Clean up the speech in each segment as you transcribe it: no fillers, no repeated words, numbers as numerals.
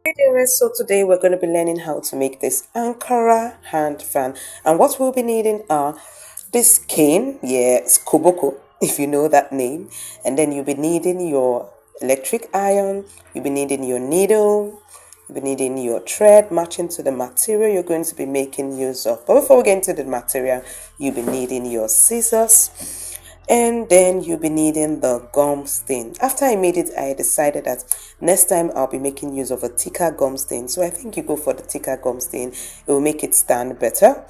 Hey there, so today we're going to be learning how to make this Ankara hand fan. And what we'll be needing are this cane, it's Koboko, if you know that name. And then you'll be needing your electric iron, you'll be needing your needle, you'll be needing your thread matching to the material you're going to be making use of. But before we get into the material, you'll be needing your scissors, and then you'll be needing the gum stain. After I made it, I decided that next time I'll be making use of a thicker gum stain. So I think you go for the thicker gum stain. It will make it stand better.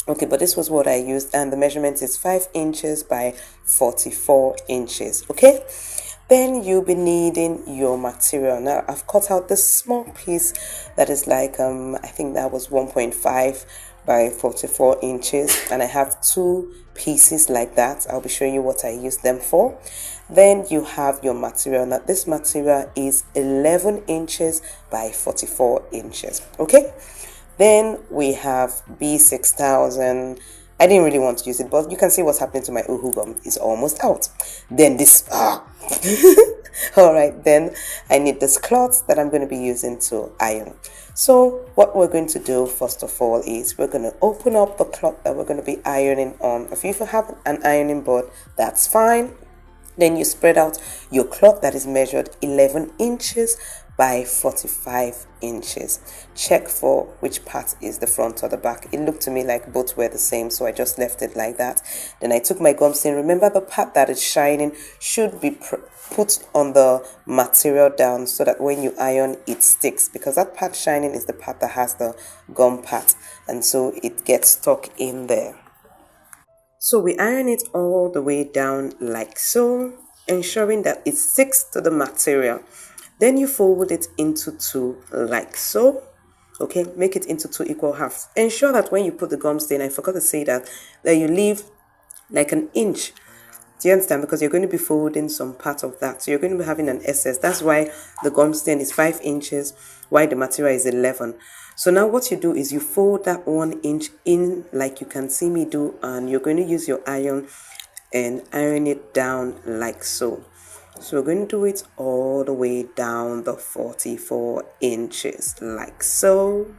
Okay, but this was what I used, and the measurement is 5 inches by 44 inches. Okay, then you'll be needing your material. Now I've cut out this small piece that is like I think that was 1.5 by 44 inches, and I have two pieces like that. I'll be showing you what I use them for. Then you have your material. Now this material is 11 inches by 44 inches. Okay, then we have B6000. I didn't really want to use it, but you can see what's happening to my uhu gum. It's almost out. Then this, all right, then I need this cloth that I'm going to be using to iron. So what we're going to do first of all is we're going to open up the cloth that we're going to be ironing on. If you have an ironing board, that's fine. Then you spread out your cloth that is measured 11 inches by 45 inches. Check for which part is the front or the back. It looked to me like both were the same, so I just left it like that. Then I took my gum stain. Remember, the part that is shining should be put on the material down so that when you iron it sticks, because that part shining is the part that has the gum part, and so it gets stuck in there. So we iron it all the way down like so, ensuring that it sticks to the material. Then you fold it into two like so. Okay, make it into two equal halves. Ensure that when you put the gum stain, I forgot to say that you leave like an inch. Do you understand? Because you're going to be folding some part of that. So you're going to be having an excess. That's why the gum stain is 5 inches, while the material is 11. So now what you do is you fold that 1 inch in like you can see me do, and you're going to use your iron and iron it down like so. So we're going to do it all the way down the 44 inches like so.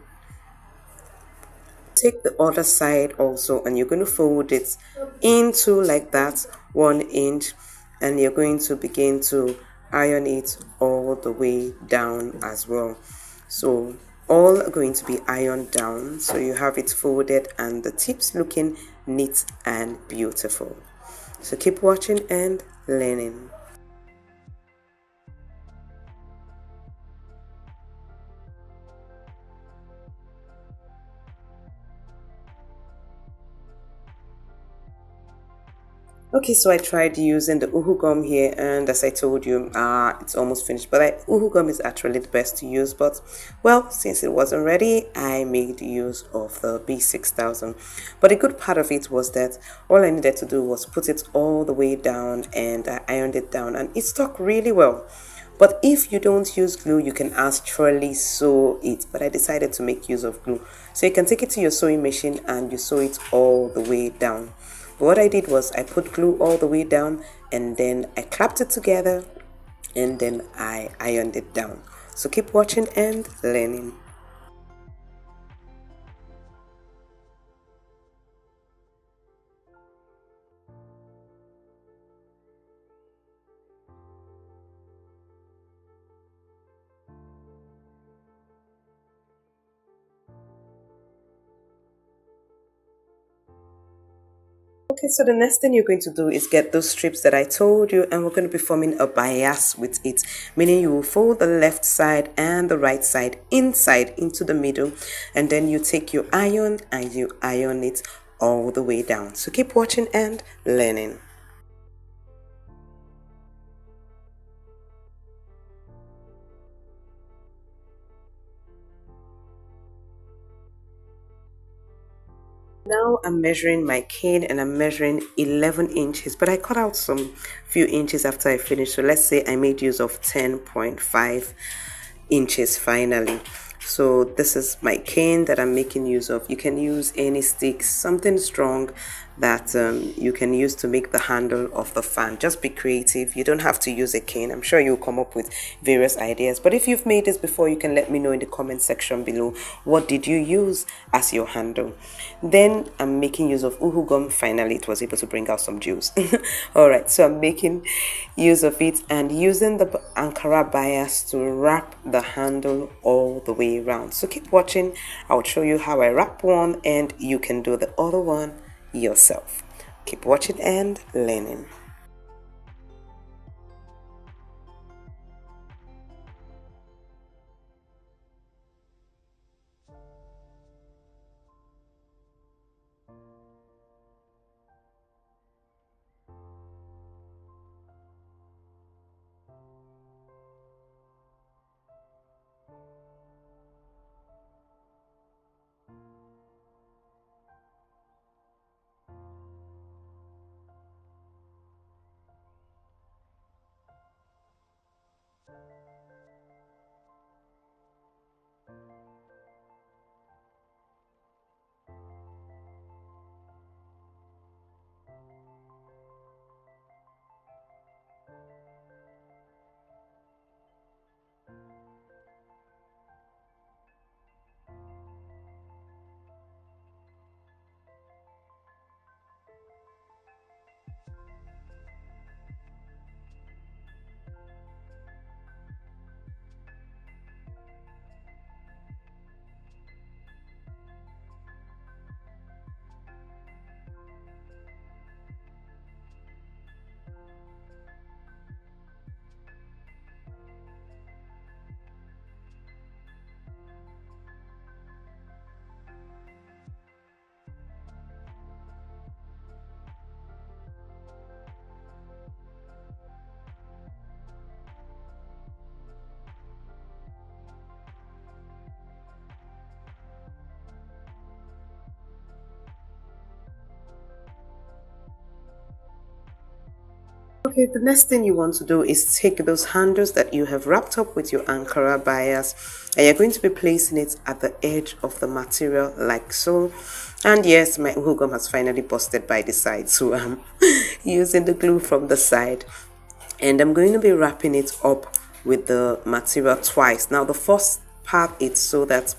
Take the other side also, and you're going to fold it into like that 1 inch, and you're going to begin to iron it all the way down as well. So all are going to be ironed down, so you have it folded and the tips looking neat and beautiful. So keep watching and learning. Okay, so I tried using the uhu gum here, and as I told you, it's almost finished. But uhu gum is actually the best to use. But, well, since it wasn't ready, I made use of the B6000. But the good part of it was that all I needed to do was put it all the way down, and I ironed it down, and it stuck really well. But if you don't use glue, you can actually sew it. But I decided to make use of glue. So you can take it to your sewing machine and you sew it all the way down. But what I did was I put glue all the way down, and then I clapped it together, and then I ironed it down. So keep watching and learning. Okay, so the next thing you're going to do is get those strips that I told you, and we're going to be forming a bias with it, meaning you will fold the left side and the right side inside into the middle, and then you take your iron and you iron it all the way down. So keep watching and learning. Now I'm measuring my cane, and I'm measuring 11 inches, but I cut out some few inches after I finished. So let's say I made use of 10.5 inches finally. So this is my cane that I'm making use of. You can use any sticks, something strong that you can use to make the handle of the fan. Just be creative. You don't have to use a cane. I'm sure you'll come up with various ideas. But if you've made this before, you can let me know in the comment section below. What did you use as your handle? Then I'm making use of uhu gum. Finally, it was able to bring out some juice. All right, so I'm making use of it and using the Ankara bias to wrap the handle all the way around. So keep watching. I'll show you how I wrap one and you can do the other one yourself. Keep watching and learning. Okay, the next thing you want to do is take those handles that you have wrapped up with your Ankara bias and you're going to be placing it at the edge of the material like so. And yes, my uhu gum has finally busted by the side, so I'm using the glue from the side and I'm going to be wrapping it up with the material twice. Now the first part is so that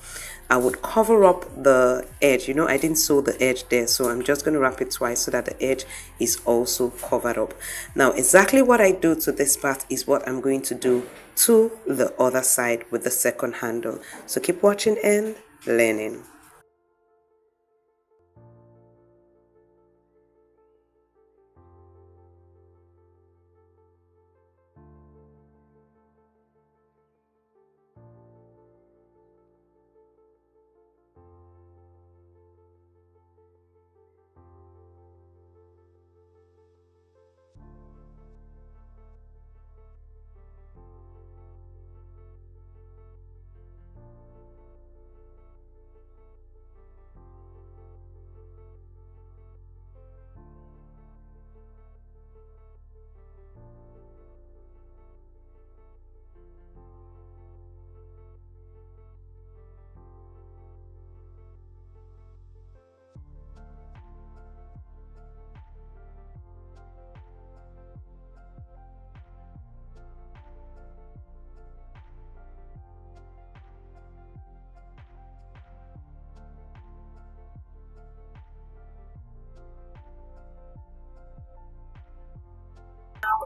I would cover up the edge. You know, I didn't sew the edge there, so I'm just going to wrap it twice so that the edge is also covered up. Now exactly what I do to this part is what I'm going to do to the other side with the second handle. So keep watching and learning.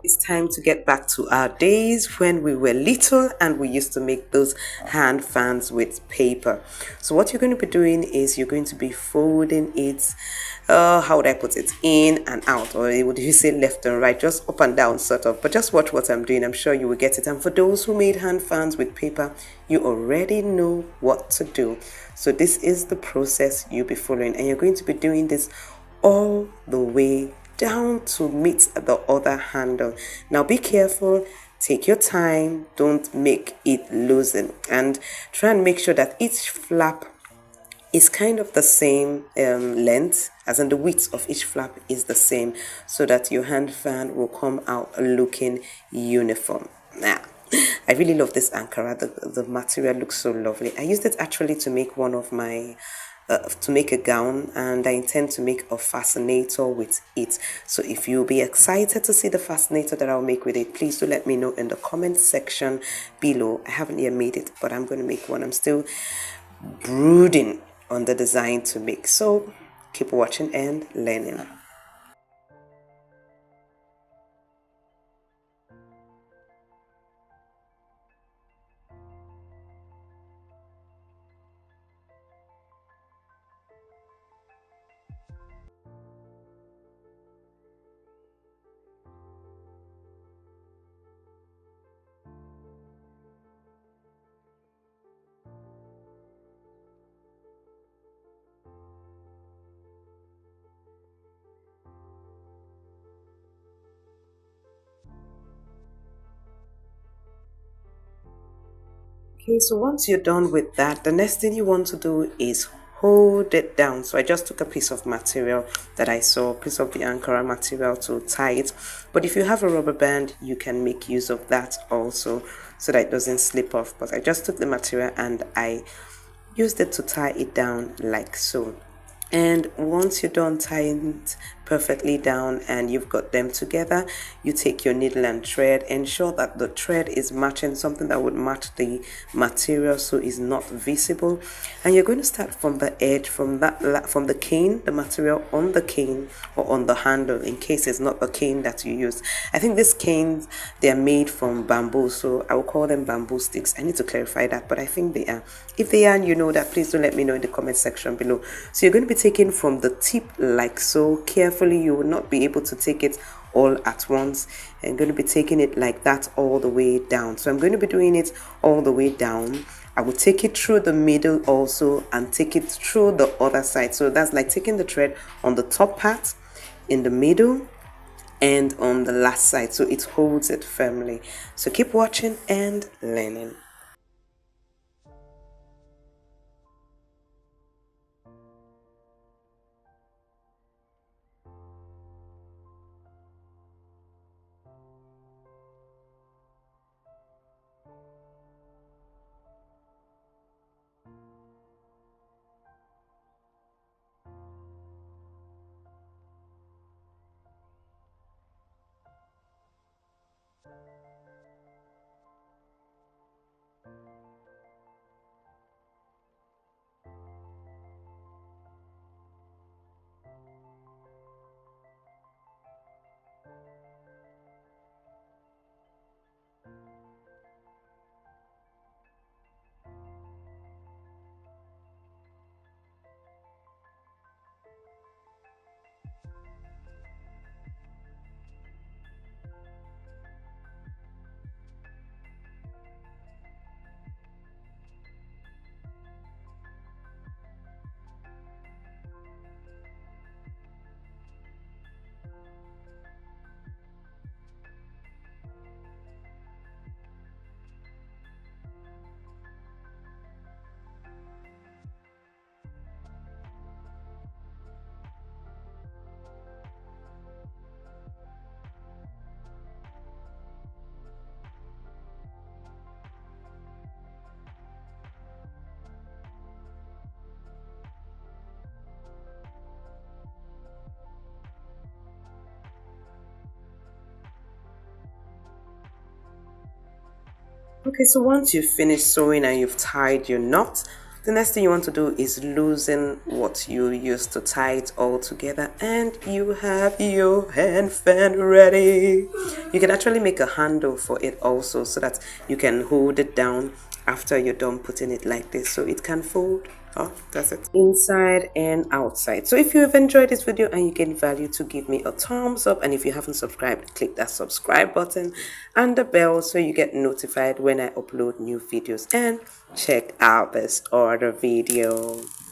It's time to get back to our days when we were little and we used to make those hand fans with paper. So what you're going to be doing is you're going to be folding it, how would I put it, in and out, or would you say left and right, just up and down sort of. But just watch what I'm doing, I'm sure you will get it. And for those who made hand fans with paper, you already know what to do. So this is the process you'll be following, and you're going to be doing this all the way down to meet the other handle. Now be careful, take your time, don't make it loosen, and try and make sure that each flap is kind of the same length, as in the width of each flap is the same, so that your hand fan will come out looking uniform. Now I really love this Ankara. The material looks so lovely. I used it actually to make one of my to make a gown, and I intend to make a fascinator with it. So if you'll be excited to see the fascinator that I'll make with it, please do let me know in the comment section below. I haven't yet made it, but I'm going to make one. I'm still brooding on the design to make. So keep watching and learning. Okay, so once you're done with that, the next thing you want to do is hold it down. So I just took a piece of material that I saw, a piece of the Ankara material to tie it. But if you have a rubber band, you can make use of that also so that it doesn't slip off. But I just took the material and I used it to tie it down like so. And once you're done tying it perfectly down and you've got them together, you take your needle and thread. Ensure that the thread is matching something that would match the material so it's not visible. And you're going to start from the edge, from the cane, the material on the cane or on the handle, in case it's not the cane that you use. I think these canes, they're made from bamboo, so I will call them bamboo sticks. I need to clarify that, but I think they are. If they are and you know that, please do let me know in the comment section below. So you're going to be taking from the tip like so. Carefully, you will not be able to take it all at once. I'm going to be taking it like that all the way down. So I'm going to be doing it all the way down. I will take it through the middle also and take it through the other side. So that's like taking the thread on the top part, in the middle, and on the last side, so it holds it firmly. So keep watching and learning. Okay, so once you've finished sewing and you've tied your knot, the next thing you want to do is loosen what you used to tie it all together, and you have your hand fan ready. You can actually make a handle for it also so that you can hold it down after you're done putting it like this, so it can fold. Oh, that's it. Inside and outside. So if you have enjoyed this video and you get value, to give me a thumbs up, and if you haven't subscribed, click that subscribe button and the bell so you get notified when I upload new videos, and check out this other video.